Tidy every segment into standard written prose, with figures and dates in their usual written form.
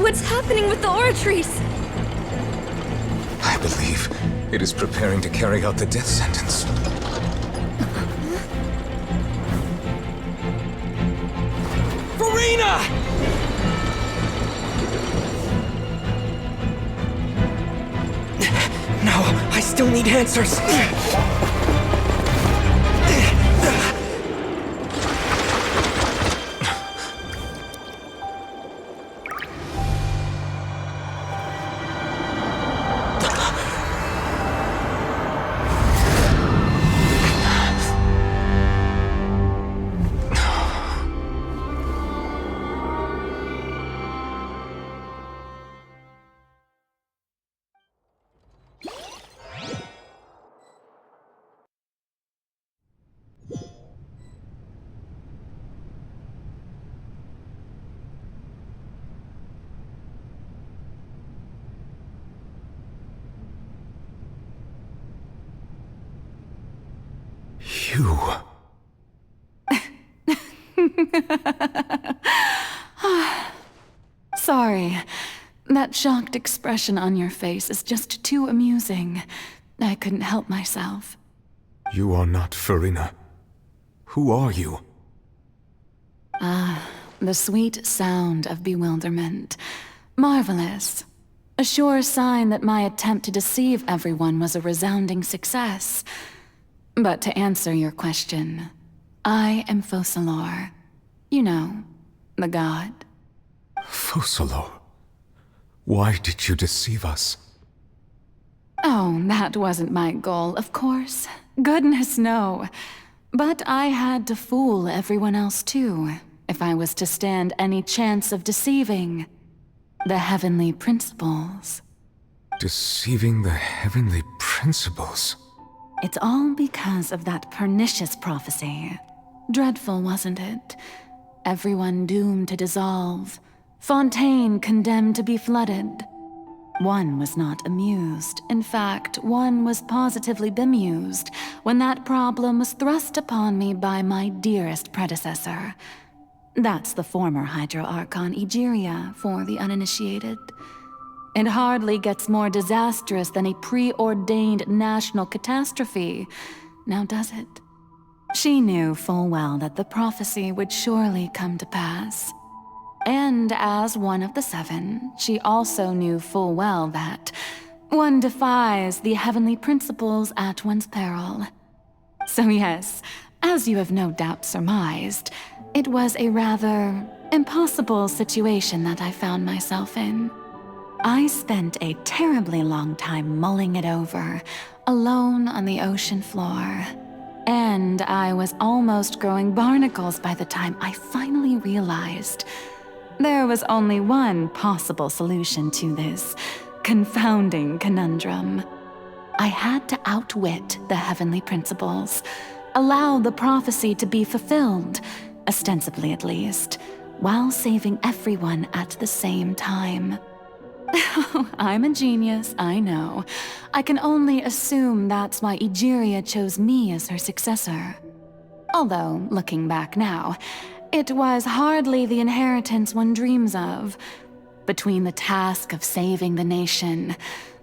What's happening with the oratories? I believe it is preparing to carry out the death sentence. Verena! No, I still need answers. You... Sorry. That shocked expression on your face is just too amusing. I couldn't help myself. You are not Verena. Who are you? The sweet sound of bewilderment. Marvelous. A sure sign that my attempt to deceive everyone was a resounding success. But to answer your question, I am Focalor. You know, the god. Focalor? Why did you deceive us? Oh, that wasn't my goal, of course. Goodness, no. But I had to fool everyone else too, if I was to stand any chance of deceiving the heavenly principles. Deceiving the heavenly principles? It's all because of that pernicious prophecy. Dreadful, wasn't it? Everyone doomed to dissolve. Fontaine condemned to be flooded. One was not amused. In fact, one was positively bemused when that problem was thrust upon me by my dearest predecessor. That's the former Hydro Archon Egeria for the uninitiated. It hardly gets more disastrous than a preordained national catastrophe, now does it? She knew full well that the prophecy would surely come to pass. And as one of the seven, she also knew full well that one defies the heavenly principles at one's peril. So yes, as you have no doubt surmised, it was a rather impossible situation that I found myself in. I spent a terribly long time mulling it over, alone on the ocean floor. And I was almost growing barnacles by the time I finally realized there was only one possible solution to this confounding conundrum. I had to outwit the heavenly principles, allow the prophecy to be fulfilled, ostensibly at least, while saving everyone at the same time. I'm a genius, I know. I can only assume that's why Egeria chose me as her successor. Although, looking back now, it was hardly the inheritance one dreams of. Between the task of saving the nation,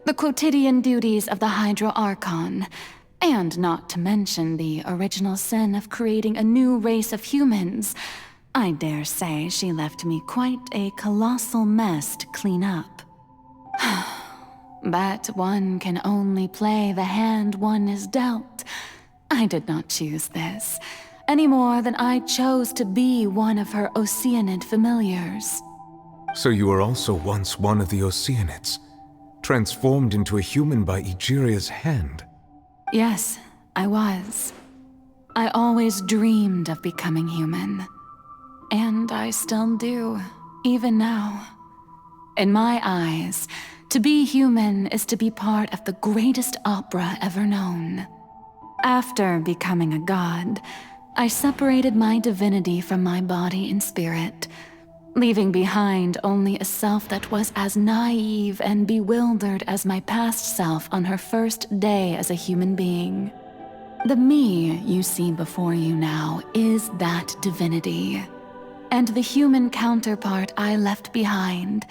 the quotidian duties of the Hydro Archon, and not to mention the original sin of creating a new race of humans, I dare say she left me quite a colossal mess to clean up. But one can only play the hand one is dealt. I did not choose this, any more than I chose to be one of her Oceanid familiars. So you were also once one of the Oceanids, transformed into a human by Egeria's hand? Yes, I was. I always dreamed of becoming human. And I still do, even now. In my eyes, to be human is to be part of the greatest opera ever known. After becoming a god, I separated my divinity from my body and spirit, leaving behind only a self that was as naive and bewildered as my past self on her first day as a human being. The me you see before you now is that divinity. And the human counterpart I left behind,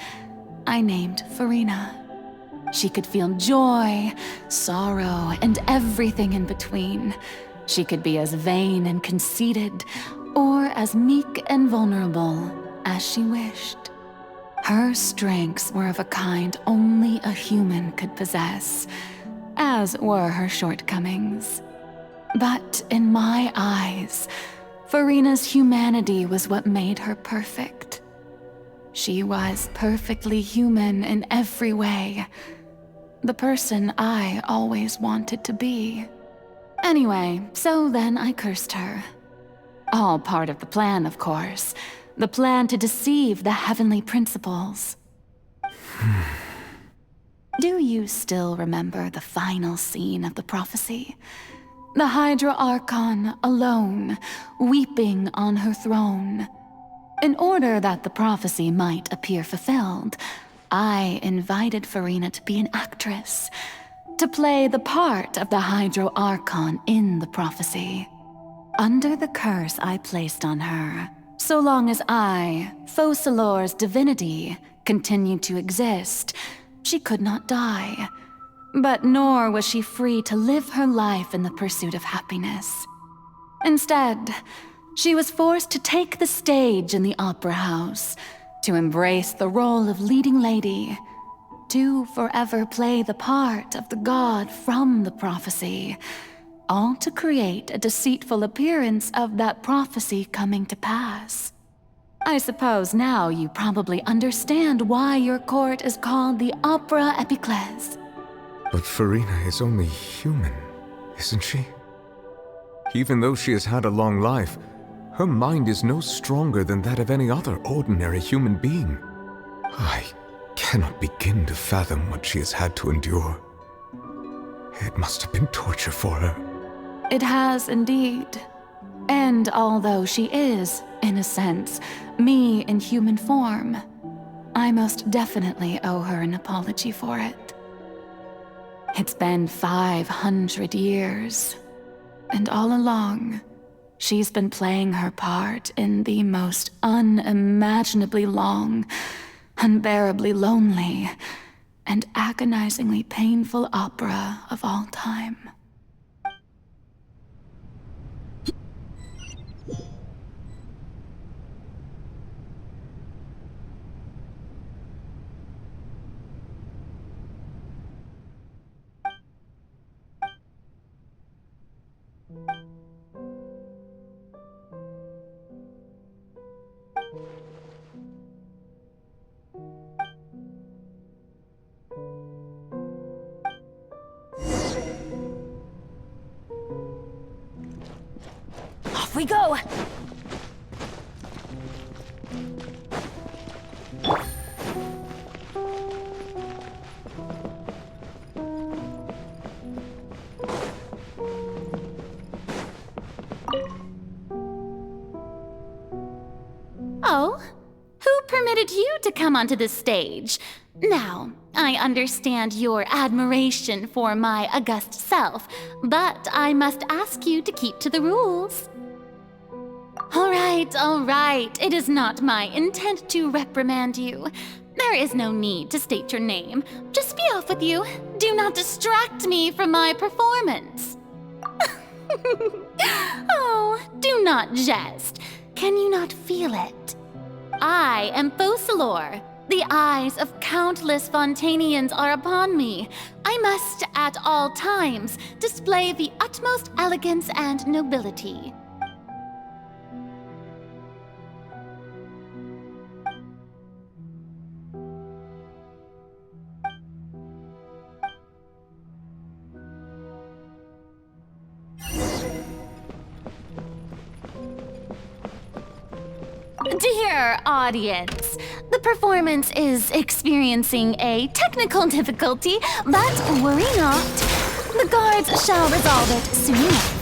I named Farina. She could feel joy, sorrow, and everything in between. She could be as vain and conceited, or as meek and vulnerable as she wished. Her strengths were of a kind only a human could possess, as were her shortcomings. But in my eyes, Farina's humanity was what made her perfect. She was perfectly human in every way. The person I always wanted to be. Anyway, so then I cursed her. All part of the plan, of course. The plan to deceive the heavenly principles. Do you still remember the final scene of the prophecy? The Hydra Archon alone, weeping on her throne. In order that the prophecy might appear fulfilled, I invited Farina to be an actress, to play the part of the Hydra Archon in the prophecy. Under the curse I placed on her, so long as I, Focalor's divinity, continued to exist, she could not die. But nor was she free to live her life in the pursuit of happiness. Instead, she was forced to take the stage in the opera house, to embrace the role of leading lady, to forever play the part of the god from the prophecy, all to create a deceitful appearance of that prophecy coming to pass. I suppose now you probably understand why your court is called the Opera Epiclese. But Farina is only human, isn't she? Even though she has had a long life, her mind is no stronger than that of any other ordinary human being. I cannot begin to fathom what she has had to endure. It must have been torture for her. It has indeed. And although she is, in a sense, me in human form, I most definitely owe her an apology for it. It's been 500 years, and all along, she's been playing her part in the most unimaginably long, unbearably lonely, and agonizingly painful opera of all time. Off we go! Oh? Who permitted you to come onto the stage? Now, I understand your admiration for my august self, but I must ask you to keep to the rules. All right. It is not my intent to reprimand you. There is no need to state your name. Just be off with you. Do not distract me from my performance. Oh, do not jest. Can you not feel it? I am Focalor. The eyes of countless Fontanians are upon me. I must, at all times, display the utmost elegance and nobility. Dear audience, the performance is experiencing a technical difficulty, but worry not. The guards shall resolve it soon enough.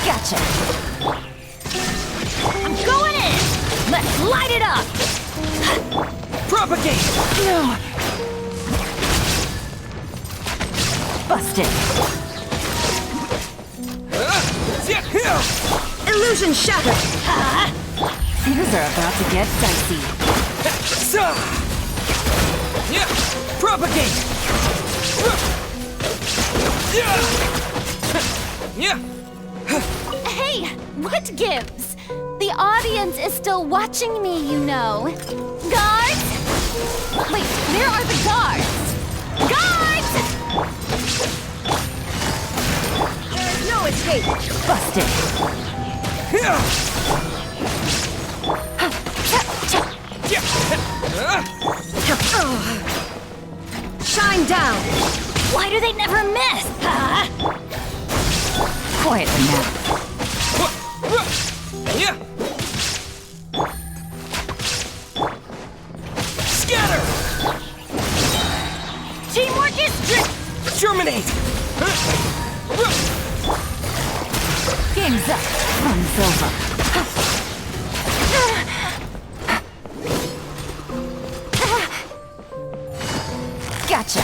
Gotcha. I'm going in! Let's light it up! Propagate! No! Busted. Here! Illusion shattered! Things are about to get dicey. Yeah! Propagate! Yeah! Hey, what gives? The audience is still watching me, you know. Guards? Wait, where are the guards? Guards! There's no escape! Busted. Shine down! Why do they never miss? Quietly now. Yeah! Scatter! Teamwork is Germinate! Game's up. Run's over. Gotcha.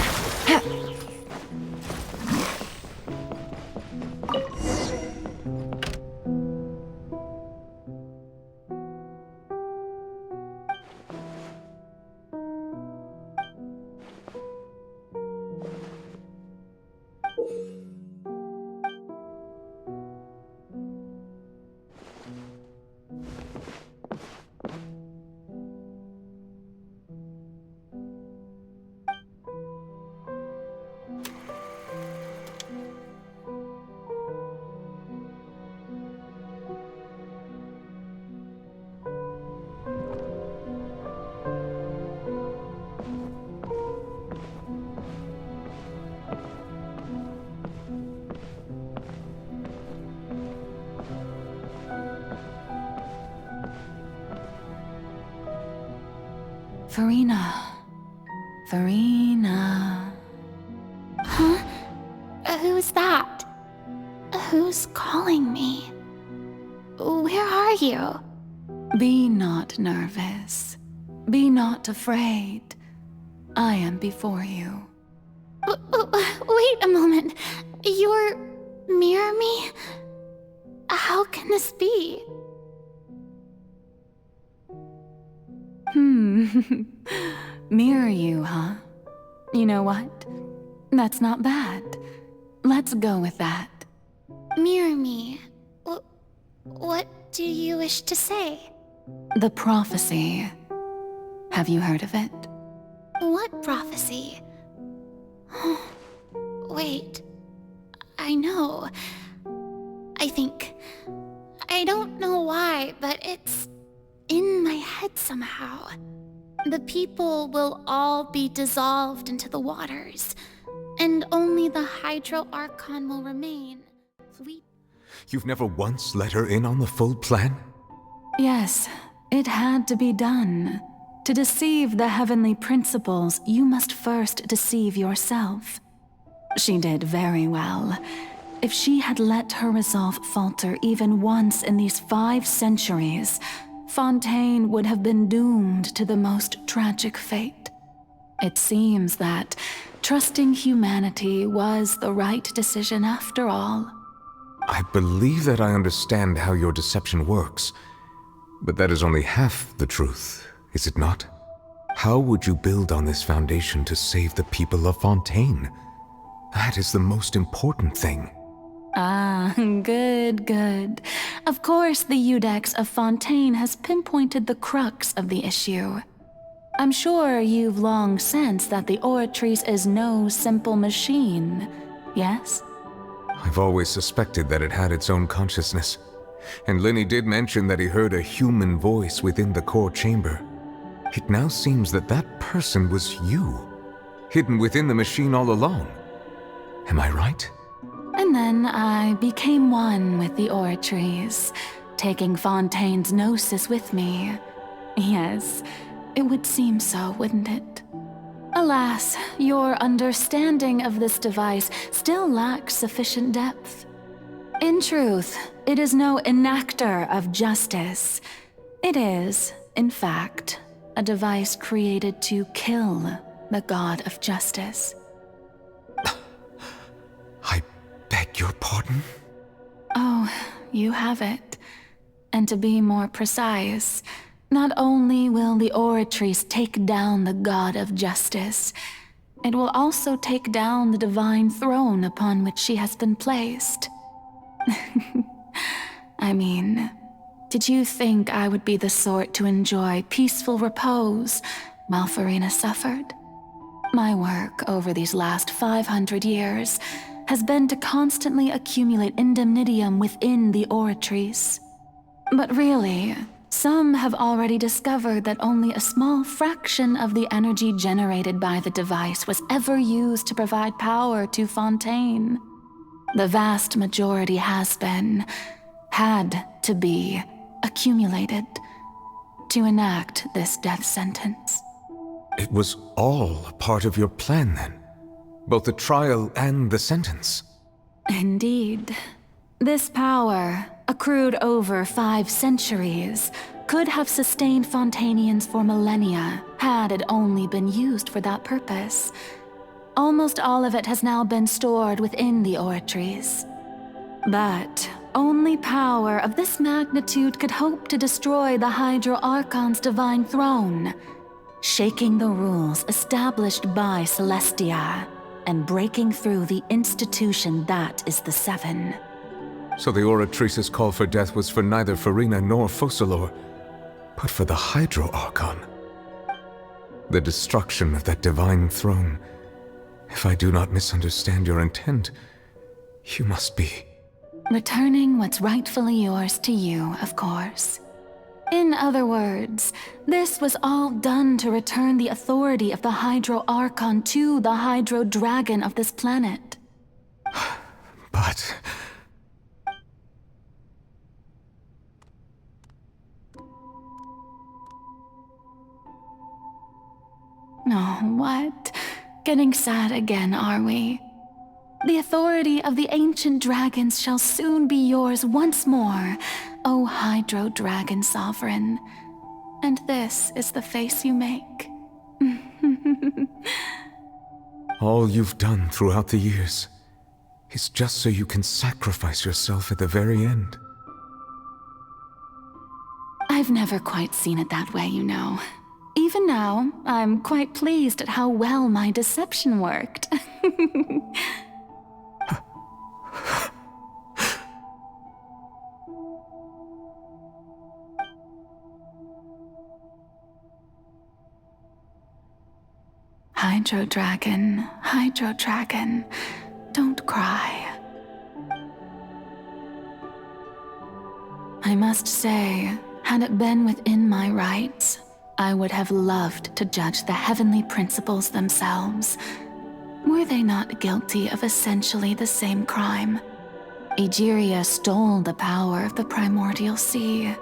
Farina. Huh? Who's that? Who's calling me? Where are you? Be not nervous. Be not afraid. I am before you. Wait a moment. You're mirror me? How can this be? Mirror you, huh? You know what? That's not bad. Let's go with that. Mirror me. What do you wish to say? The prophecy. Have you heard of it? What prophecy? Wait. I know. I think. I don't know why, but it's in my head somehow. The people will all be dissolved into the waters, and only the Hydro Archon will remain. You've never once let her in on the full plan? Yes, it had to be done. To deceive the heavenly principles, you must first deceive yourself. She did very well. If she had let her resolve falter even once in these 5 centuries, Fontaine would have been doomed to the most tragic fate. It seems that trusting humanity was the right decision after all. I believe that I understand how your deception works, but that is only half the truth, is it not? How would you build on this foundation to save the people of Fontaine? That is the most important thing. Ah, good. Of course, the Iudex of Fontaine has pinpointed the crux of the issue. I'm sure you've long sensed that the Oratrice is no simple machine, yes? I've always suspected that it had its own consciousness, and Lenny did mention that he heard a human voice within the core chamber. It now seems that that person was you, hidden within the machine all along. Am I right? And then I became one with the Oratrice, taking Fontaine's gnosis with me. Yes, it would seem so, wouldn't it? Alas, your understanding of this device still lacks sufficient depth. In truth, it is no enactor of justice. It is, in fact, a device created to kill the god of justice. I beg your pardon? Oh, you have it. And to be more precise, not only will the Oratrice take down the God of Justice, it will also take down the divine throne upon which she has been placed. I mean, did you think I would be the sort to enjoy peaceful repose while Farina suffered? My work over these last 500 years has been to constantly accumulate indemnitium within the Oratrice. But really, some have already discovered that only a small fraction of the energy generated by the device was ever used to provide power to Fontaine. The vast majority had to be, accumulated to enact this death sentence. It was all part of your plan then? Both the trial and the sentence? Indeed. This power, accrued over 5 centuries, could have sustained Fontainians for millennia had it only been used for that purpose. Almost all of it has now been stored within the Oratrice. But only power of this magnitude could hope to destroy the Hydro Archon's divine throne, shaking the rules established by Celestia and breaking through the institution that is the Seven. So the Oratrice's call for death was for neither Farina nor Focalor, but for the Hydro Archon. The destruction of that divine throne. If I do not misunderstand your intent, you must be... Returning what's rightfully yours to you, of course. In other words, this was all done to return the authority of the Hydro Archon to the Hydro Dragon of this planet. But... Oh, what? Getting sad again, are we? The authority of the ancient dragons shall soon be yours once more, O Hydro Dragon Sovereign. And this is the face you make. all you've done throughout the years is just so you can sacrifice yourself at the very end. I've never quite seen it that way, you know. Even now, I'm quite pleased at how well my deception worked. Hydro Dragon, don't cry. I must say, had it been within my rights, I would have loved to judge the heavenly principles themselves. Were they not guilty of essentially the same crime? Egeria stole the power of the primordial sea,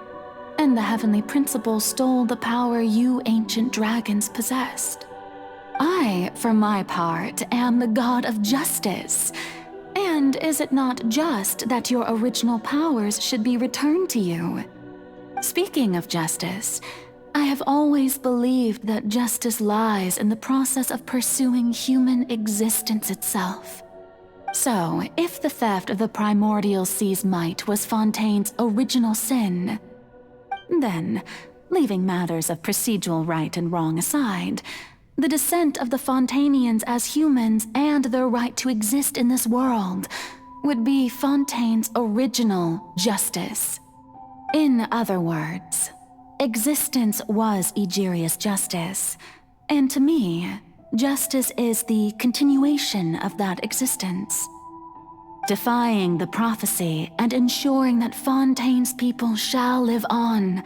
and the heavenly principles stole the power you ancient dragons possessed. I, for my part, am the god of justice. And is it not just that your original powers should be returned to you? Speaking of justice, I have always believed that justice lies in the process of pursuing human existence itself. So, if the theft of the primordial sea's might was Fontaine's original sin, then, leaving matters of procedural right and wrong aside, the descent of the Fontainians as humans and their right to exist in this world would be Fontaine's original justice. In other words, existence was Egeria's justice, and to me, justice is the continuation of that existence. Defying the prophecy and ensuring that Fontaine's people shall live on,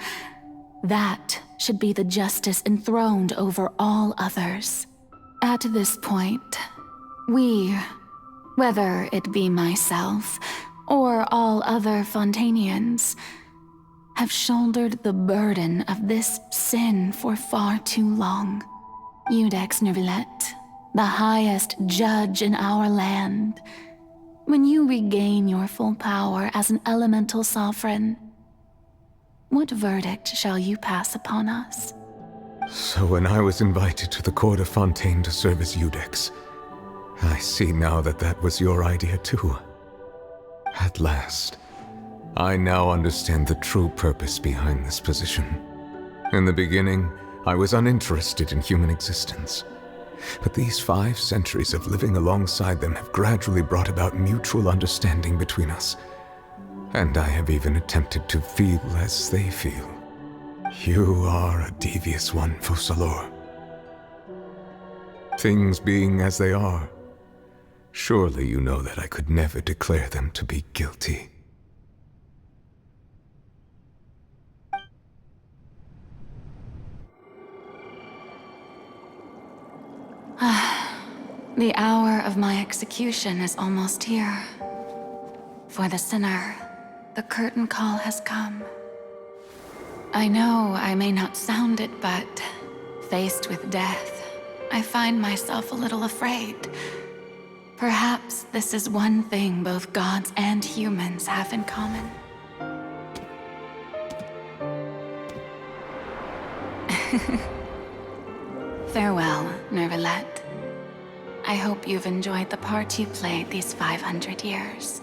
that should be the justice enthroned over all others. At this point, we, whether it be myself or all other Fontainians, have shouldered the burden of this sin for far too long. Iudex Nervillet, the highest judge in our land, when you regain your full power as an elemental sovereign, what verdict shall you pass upon us? So when I was invited to the court of Fontaine to serve as Iudex, I see now that that was your idea too. At last, I now understand the true purpose behind this position. In the beginning, I was uninterested in human existence. But these 5 centuries of living alongside them have gradually brought about mutual understanding between us. And I have even attempted to feel as they feel. You are a devious one, Focalors. Things being as they are, surely you know that I could never declare them to be guilty. The hour of my execution is almost here. For the sinner, the curtain call has come. I know I may not sound it, but faced with death, I find myself a little afraid. Perhaps this is one thing both gods and humans have in common. Farewell, Nervalette. I hope you've enjoyed the part you played these 500 years.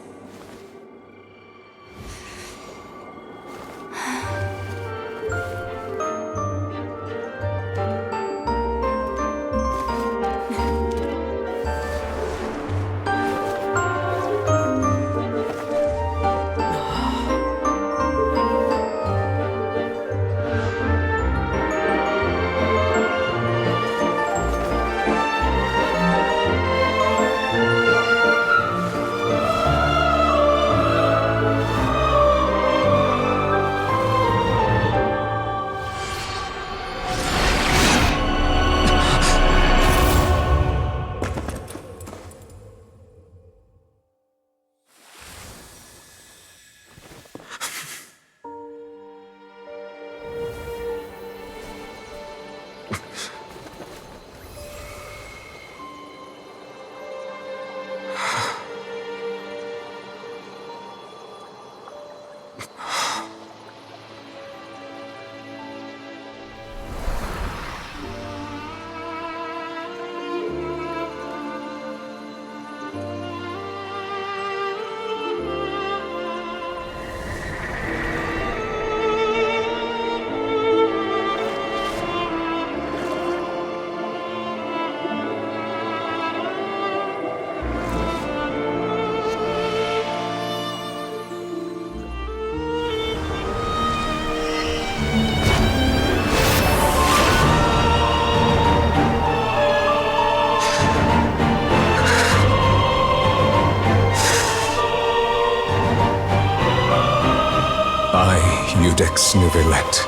I, Iudex Nervalette,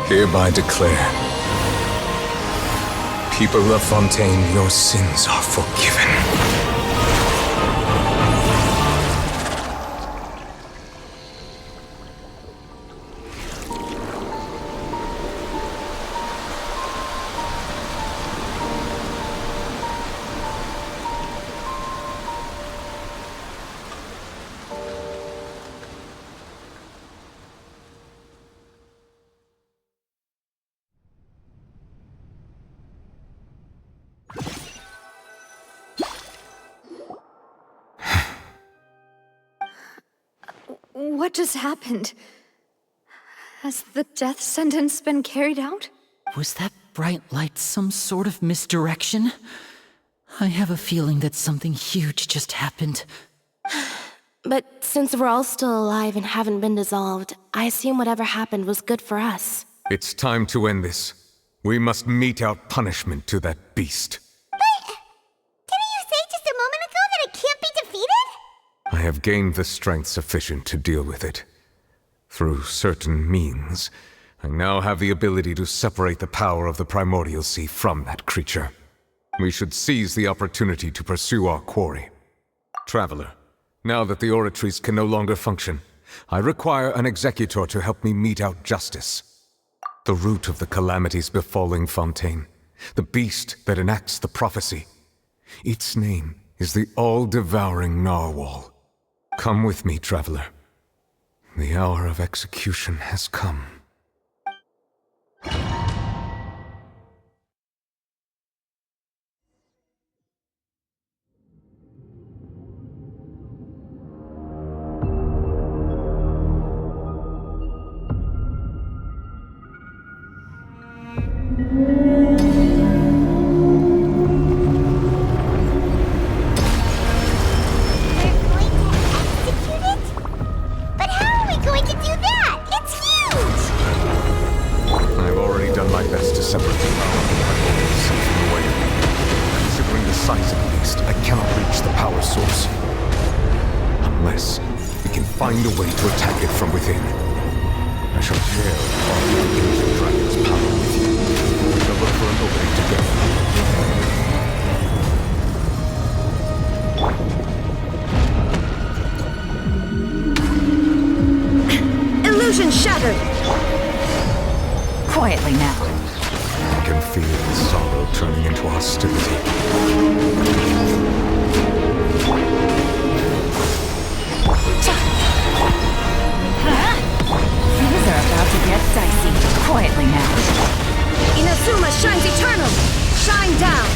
hereby declare, people of Fontaine, your sins are forgiven. What just happened? Has the death sentence been carried out? Was that bright light some sort of misdirection? I have a feeling that something huge just happened. But since we're all still alive and haven't been dissolved, I assume whatever happened was good for us. It's time to end this. We must mete out punishment to that beast. Didn't you say just a moment ago that it can't be defeated? I have gained the strength sufficient to deal with it. Through certain means, I now have the ability to separate the power of the Primordial Sea from that creature. We should seize the opportunity to pursue our quarry. Traveler, now that the oratories can no longer function, I require an executor to help me mete out justice. The root of the calamities befalling Fontaine, the beast that enacts the prophecy. Its name is the all-devouring Narwhal. Come with me, traveler. The hour of execution has come. sight at least, I cannot reach the power source. Unless we can find a way to attack it from within. I shall share all the ancient dragon's power with you. We shall look for an opening together. Illusion shattered! Quietly now. I can feel the sorrow turning into hostility. Things are about to get dicey. Quietly now. Inazuma shines eternal! Shine down!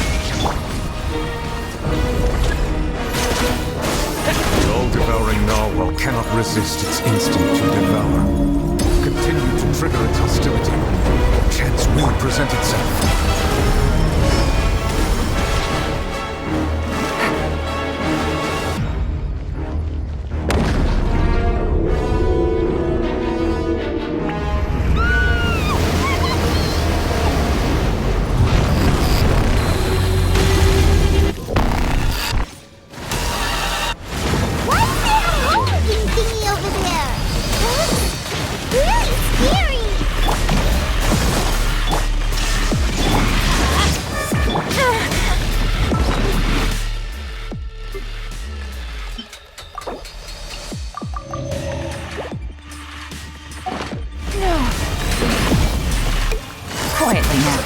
The all-devouring narwhal cannot resist its instinct to devour. Continue to trigger its hostility. Chance will present itself. What's that hulking thingy over there? Huh? Really scary! Quietly now.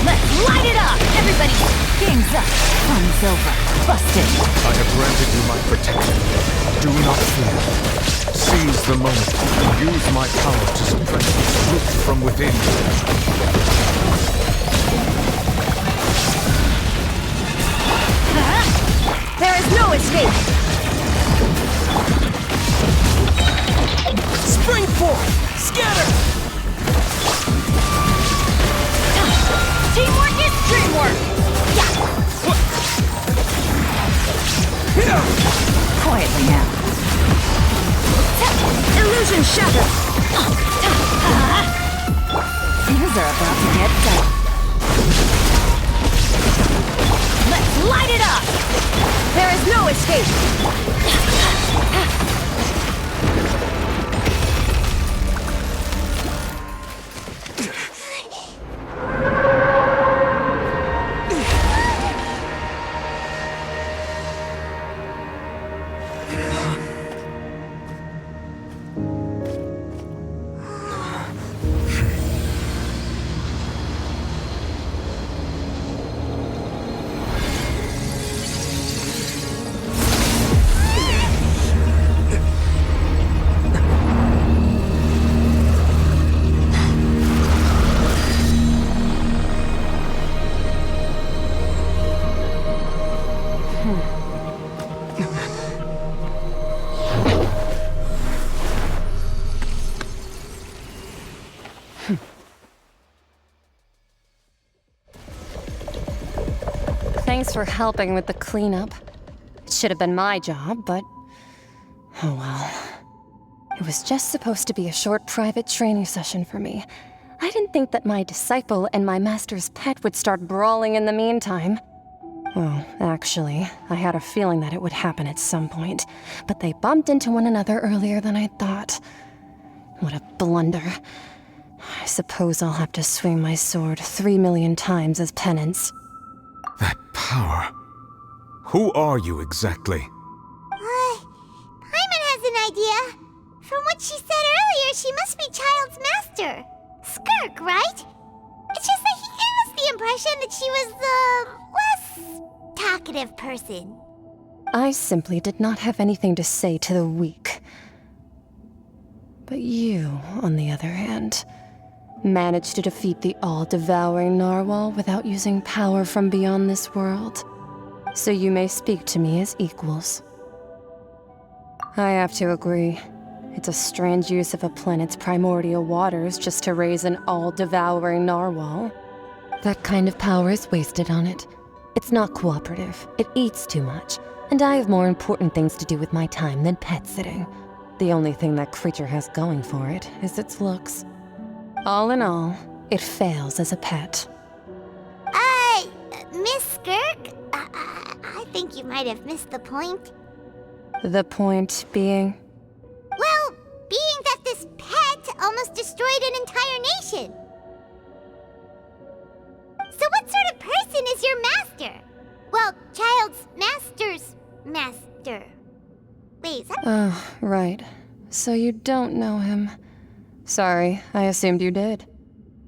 Let's light it up! Everybody, game's up. Fun's over. Busted. I have granted you my protection. Do not fear. Seize the moment and use my power to suppress this root from within. There is no escape! Spring forth! Scatter! Teamwork is dreamwork! Quietly now. Illusion shattered! Things are about to get done. Let's light it up! There is no escape! Thanks for helping with the cleanup. It should have been my job, but... oh well. It was just supposed to be a short private training session for me. I didn't think that my disciple and my master's pet would start brawling in the meantime. Well, actually, I had a feeling that it would happen at some point, but they bumped into one another earlier than I thought. What a blunder. I suppose I'll have to swing my sword 3 million times as penance. That power. Who are you exactly? Paimon has an idea. From what she said earlier, she must be Child's master. Skirk, right? It's just that he gave us the impression that she was the less talkative person. I simply did not have anything to say to the weak. But you, on the other hand, managed to defeat the all-devouring narwhal without using power from beyond this world. So you may speak to me as equals. I have to agree. It's a strange use of a planet's primordial waters just to raise an all-devouring narwhal. That kind of power is wasted on it. It's not cooperative. It eats too much. And I have more important things to do with my time than pet sitting. The only thing that creature has going for it is its looks. All in all, it fails as a pet. Miss Skirk? think you might have missed the point. The point being? Well, being that this pet almost destroyed an entire nation. So what sort of person is your master? Well, child's master's master. Wait, is that... Oh, right. So you don't know him. Sorry, I assumed you did.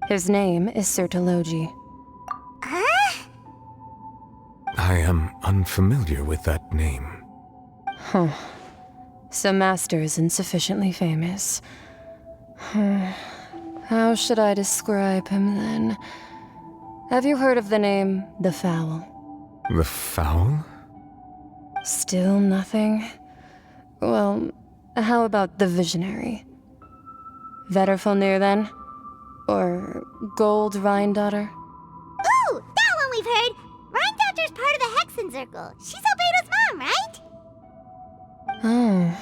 His name is Sir Taloji. Huh? I am unfamiliar with that name. Huh. So Master isn't sufficiently famous. How should I describe him then? Have you heard of the name The Fowl? The Fowl? Still nothing? Well, how about the Visionary? Vetterfulnir then? Or Gold Rhine-Daughter? Ooh, that one we've heard! Rhine-Daughter's part of the Hexen Circle. She's Albedo's mom, right? Oh,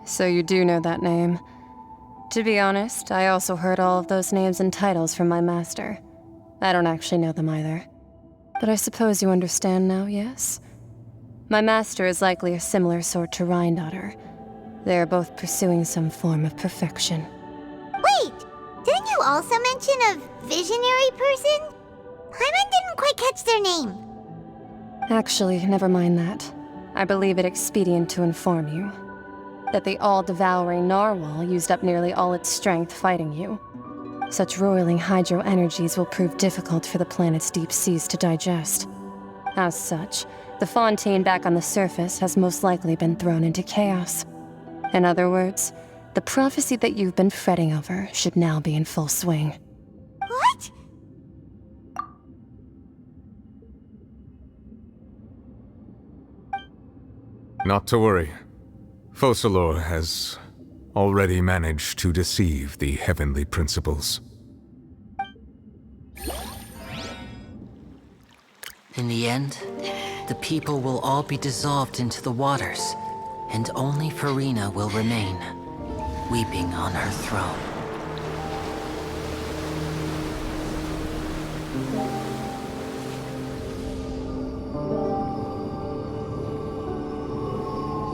so you do know that name. To be honest, I also heard all of those names and titles from my master. I don't actually know them either. But I suppose you understand now, yes? My master is likely a similar sort to Rhine-Daughter. They are both pursuing some form of perfection. Wait, didn't you also mention a visionary person? Hyman didn't quite catch their name. Actually, never mind that. I believe it expedient to inform you that the all-devouring narwhal used up nearly all its strength fighting you. Such roiling hydro energies will prove difficult for the planet's deep seas to digest. As such, the fontaine back on the surface has most likely been thrown into chaos. In other words, the prophecy that you've been fretting over should now be in full swing. What? Not to worry. Focalor has already managed to deceive the heavenly principles. In the end, the people will all be dissolved into the waters, and only Farina will remain, weeping on her throne.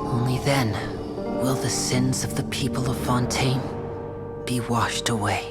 Only then will the sins of the people of Fontaine be washed away.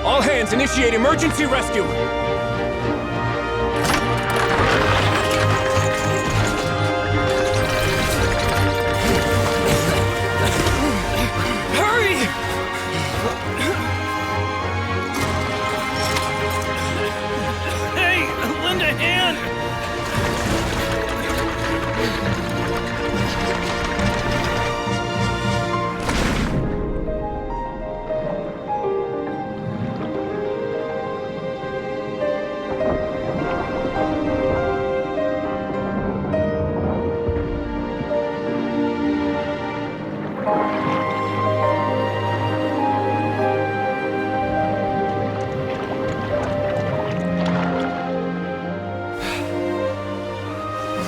All hands, initiate emergency rescue! Hurry! Hey, lend a hand!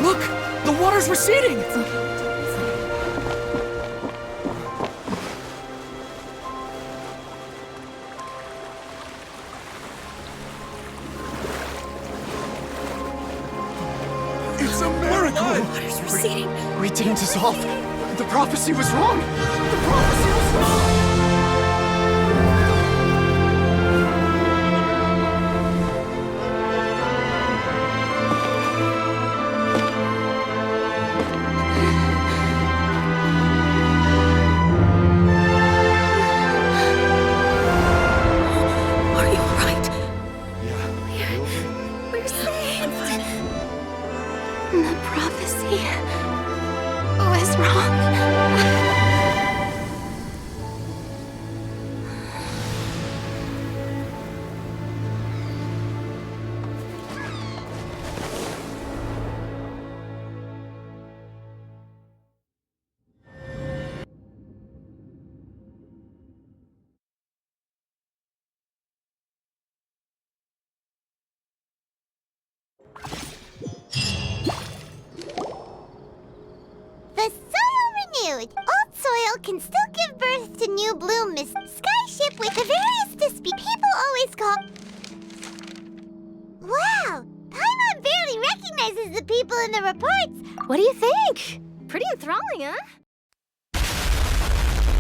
Look! The water's receding! It's a miracle! Water's receding. We didn't dissolve. The prophecy was wrong! The prophecy was wrong! The prophecy was wrong. The soil renewed. Old soil can still give birth to new bloom, Miss Skyship with the various people always call... Wow! Paimon barely recognizes the people in the reports. What do you think? Pretty enthralling, huh?